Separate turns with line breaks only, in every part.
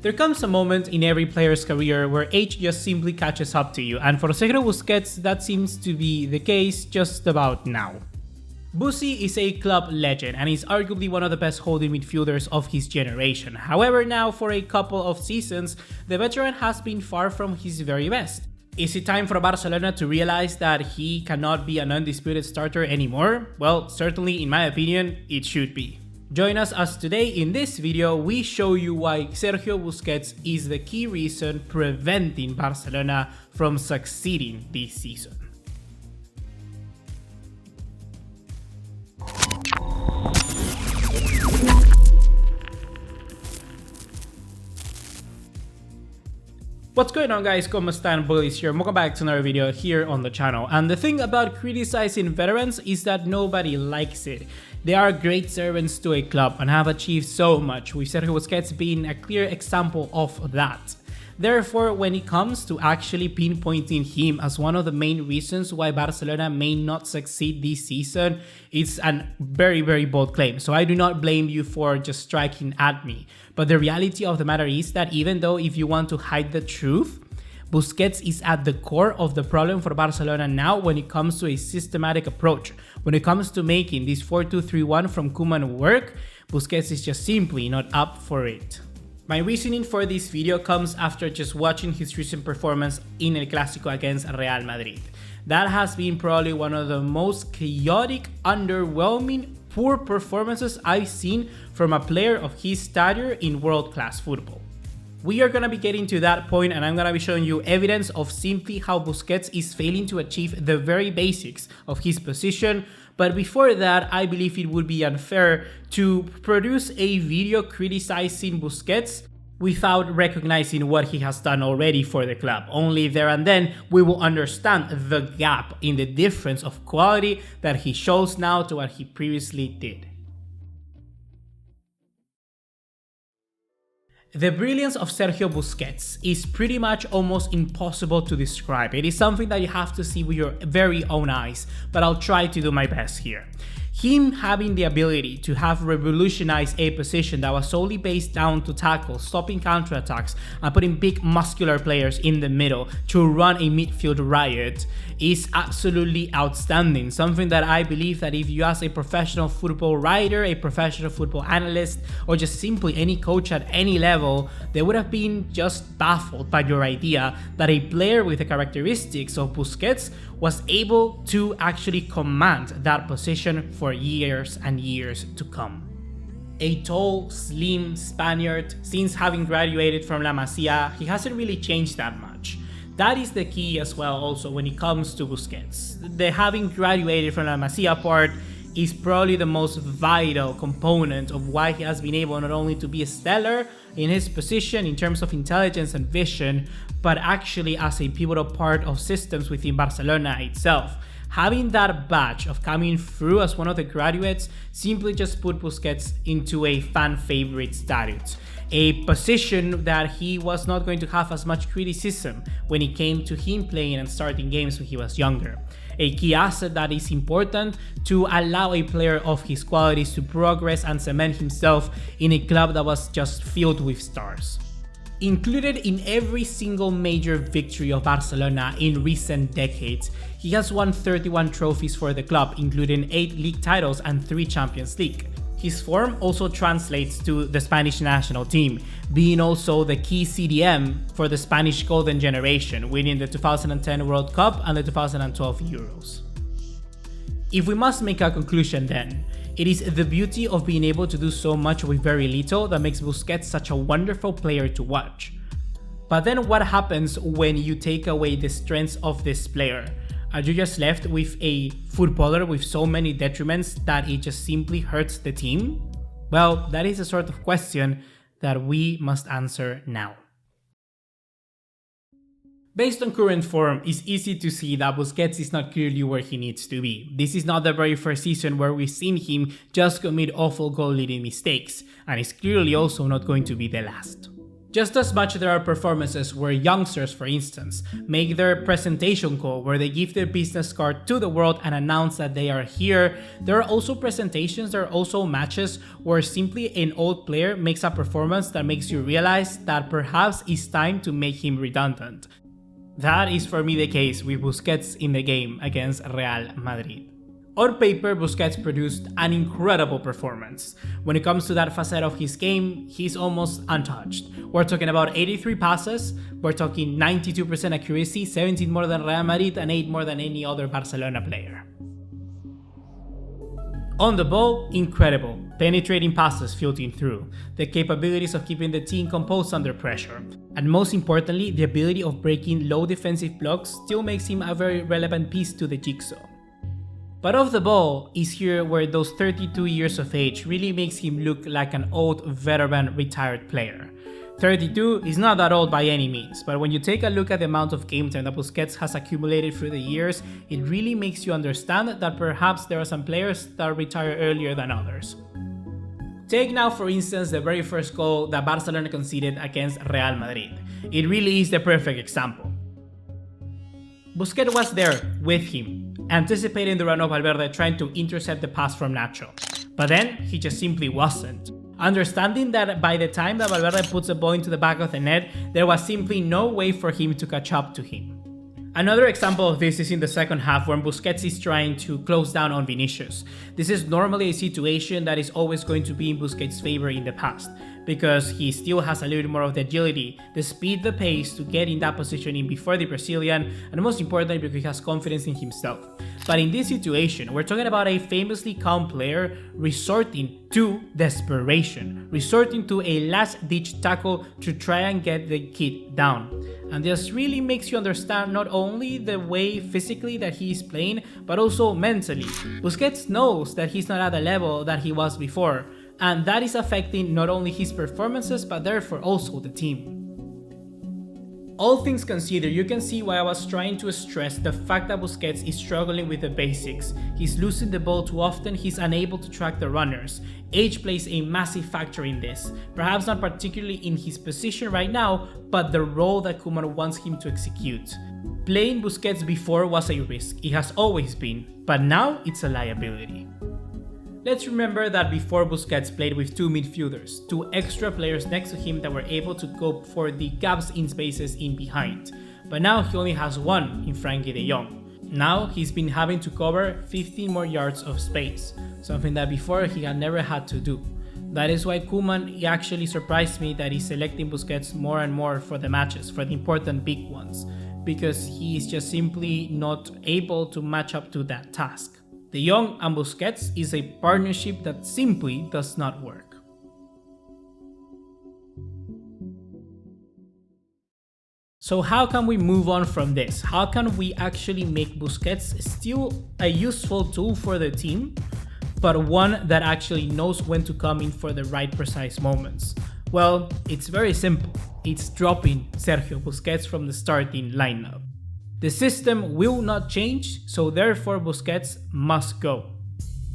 There comes a moment in every player's career where age just simply catches up to you, and for Sergio Busquets that seems to be the case just about now. 𝗀𝗲𝗁 is a club legend and is arguably one of the best holding midfielders of his generation. However, now for a couple of seasons, the veteran has been far from his very best. Is it time for Barcelona to realize that he cannot be an undisputed starter anymore? Well, certainly in my opinion, it should be. Join us as today in this video we show you why Sergio Busquets is the key reason preventing Barcelona from succeeding this season. What's going on, guys? 𝗀𝗂𝘁𝗀𝗏 BugaLuis here. Welcome back to another video here on the channel. And the thing about criticizing veterans is that nobody likes it. They are great servants to a club and have achieved so much, with Sergio Busquets being a clear example of that. Therefore, when it comes to actually pinpointing him as one of the main reasons why Barcelona may not succeed this season, it's a very bold claim. So I do not blame you for just striking at me. But the reality of the matter is that even though if you want to hide the truth, Busquets is at the core of the problem for Barcelona now when it comes to a systematic approach. When it comes to making this 4-2-3-1 from Koeman work, Busquets is just simply not up for it. My reasoning for this video comes after just watching his recent performance in El Clásico against Real Madrid. That has been probably one of the most chaotic, underwhelming, poor performances I've seen from a player of his stature in world-class football. We are going to be getting to that point, and I'm going to be showing you evidence of simply how Busquets is failing to achieve the very basics of his position. But before that, I believe it would be unfair to produce a video criticizing Busquets without recognizing what he has done already for the club. Only there and then we will understand the gap in the difference of quality that he shows now to what he previously did. The brilliance of Sergio Busquets is pretty much almost impossible to describe. It is something that you have to see with your very own eyes, but I'll try to do my best here. Him having the ability to have revolutionized a position that was solely based down to tackle, stopping counterattacks, and putting big muscular players in the middle to run a midfield riot is absolutely outstanding. Something that I believe that if you ask a professional football writer, a professional football analyst, or just simply any coach at any level, they would have been just baffled by your idea that a player with the characteristics of Busquets was able to actually command that position for years and years to come. A tall, slim Spaniard, since having graduated from La Masia, he hasn't really changed that much. That is the key as well also when it comes to Busquets. The having graduated from La Masia part is probably the most vital component of why he has been able not only to be a stellar in his position in terms of intelligence and vision, but actually as a pivotal part of systems within Barcelona itself. Having that badge of coming through as one of the graduates simply just put Busquets into a fan favorite status. A position that he was not going to have as much criticism when it came to him playing and starting games when he was younger. A key asset that is important to allow a player of his qualities to progress and cement himself in a club that was just filled with stars. Included in every single major victory of Barcelona in recent decades, he has won 31 trophies for the club, including 8 league titles and 3 Champions League. His form also translates to the Spanish national team, being also the key CDM for the Spanish golden generation, winning the 2010 World Cup and the 2012 Euros. If we must make a conclusion then, it is the beauty of being able to do so much with very little that makes Busquets such a wonderful player to watch. But then what happens when you take away the strengths of this player? Are you just left with a footballer with so many detriments that it just simply hurts the team? Well, that is a sort of question that we must answer now. Based on current form, it's easy to see that Busquets is not clearly where he needs to be. This is not the very first season where we've seen him just commit awful goal-leading mistakes, and it's clearly also not going to be the last. Just as much there are performances where youngsters, for instance, make their presentation call where they give their business card to the world and announce that they are here, there are also presentations, there are also matches where simply an old player makes a performance that makes you realize that perhaps it's time to make him redundant. That is for me the case with Busquets in the game against Real Madrid. On paper, Busquets produced an incredible performance. When it comes to that facet of his game, he's almost untouched. We're talking about 83 passes, we're talking 92% accuracy, 17 more than Real Madrid and 8 more than any other Barcelona player. On the ball, incredible. Penetrating passes filtering through, the capabilities of keeping the team composed under pressure, and most importantly, the ability of breaking low defensive blocks still makes him a very relevant piece to the jigsaw. But off the ball is here where those 32 years of age really makes him look like an old veteran retired player. 32 is not that old by any means, but when you take a look at the amount of game time that Busquets has accumulated through the years, it really makes you understand that perhaps there are some players that retire earlier than others. Take now for instance the very first goal that Barcelona conceded against Real Madrid. It really is the perfect example. Busquets was there with him, anticipating the run of Valverde trying to intercept the pass from Nacho. But then he just simply wasn't. Understanding that by the time that Valverde puts the ball into the back of the net, there was simply no way for him to catch up to him. Another example of this is in the second half when Busquets is trying to close down on Vinicius. This is normally a situation that is always going to be in Busquets' favor in the past, because he still has a little bit more of the agility, the speed, the pace to get in that positioning before the Brazilian, and most importantly because he has confidence in himself. But in this situation, we're talking about a famously calm player resorting to desperation, resorting to a last-ditch tackle to try and get the kid down. And this really makes you understand not only the way physically that he is playing, but also mentally. Busquets knows that he's not at the level that he was before, and that is affecting not only his performances, but therefore also the team. All things considered, you can see why I was trying to stress the fact that Busquets is struggling with the basics. He's losing the ball too often, he's unable to track the runners. Age plays a massive factor in this, perhaps not particularly in his position right now, but the role that Koeman wants him to execute. Playing Busquets before was a risk, it has always been, but now it's a liability. Let's remember that before Busquets played with two midfielders, two extra players next to him that were able to cope for the gaps in spaces in behind. But now he only has one in 𝗀cie de Jong. Now he's been having to cover 15 more yards of space, something that before he had never had to do. That is why Koeman actually surprised me that he's selecting Busquets more and more for the matches, for the important big ones, because he is just simply not able to match up to that task. De Jong and Busquets is a partnership that simply does not work. So how can we move on from this? How can we actually make Busquets still a useful tool for the team, but one that actually knows when to come in for the right precise moments? Well, it's very simple. It's dropping Sergio Busquets from the starting lineup. The system will not change, so therefore Busquets must go.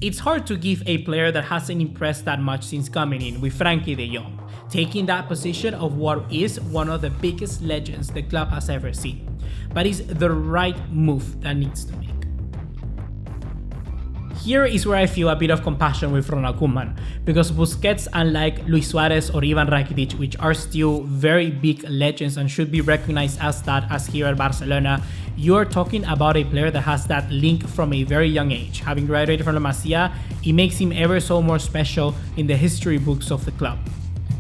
It's hard to give a player that hasn't impressed that much since coming in with 𝗀cie de Jong, taking that position of what is one of the biggest legends the club has ever seen. But it's the right move that needs to make. Here is where I feel a bit of compassion with Ronald Koeman, because Busquets, unlike Luis Suarez or Ivan Rakitic, which are still very big legends and should be recognized as that as here at Barcelona, you are talking about a player that has that link from a very young age. Having graduated from La Masia, it makes him ever so more special in the history books of the club.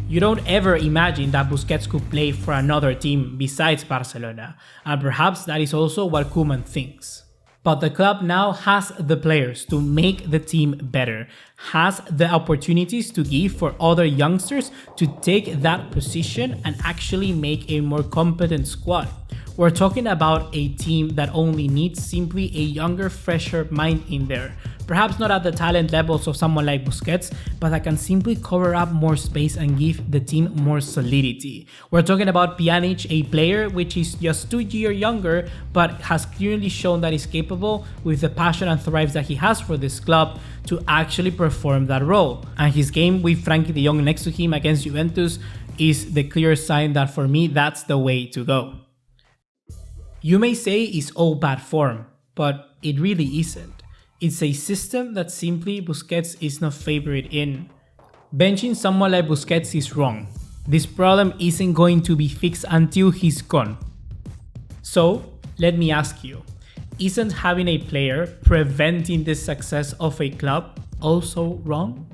You don't ever imagine that Busquets could play for another team besides Barcelona, and perhaps that is also what Koeman thinks. But the club now has the players to make the team better, has the opportunities to give for other youngsters to take that position and actually make a more competent squad. We're talking about a team that only needs simply a younger, fresher mind in there. Perhaps not at the talent levels of someone like Busquets, but that can simply cover up more space and give the team more solidity. We're talking about Pjanic, a player which is just 2 years younger, but has clearly shown that he's capable with the passion and thrives that he has for this club to actually perform that role. And his game with 𝗀cie de Jong next to him against Juventus is the clear sign that for me that's the way to go. You may say it's all bad form, but it really isn't. It's a system that simply Busquets is not favored in. Benching someone like Busquets is wrong. This problem isn't going to be fixed until he's gone. So, let me ask you, isn't having a player preventing the success of a club also wrong?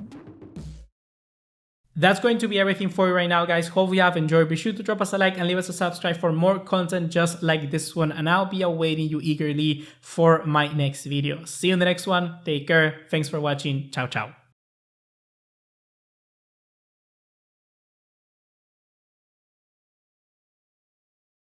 That's going to be everything for you right now, guys. Hope you have enjoyed. Be sure to drop us a like and leave us a subscribe for more content just like this one. And I'll be awaiting you eagerly for my next video. See you in the next one. Take care. Thanks for watching. Ciao, ciao.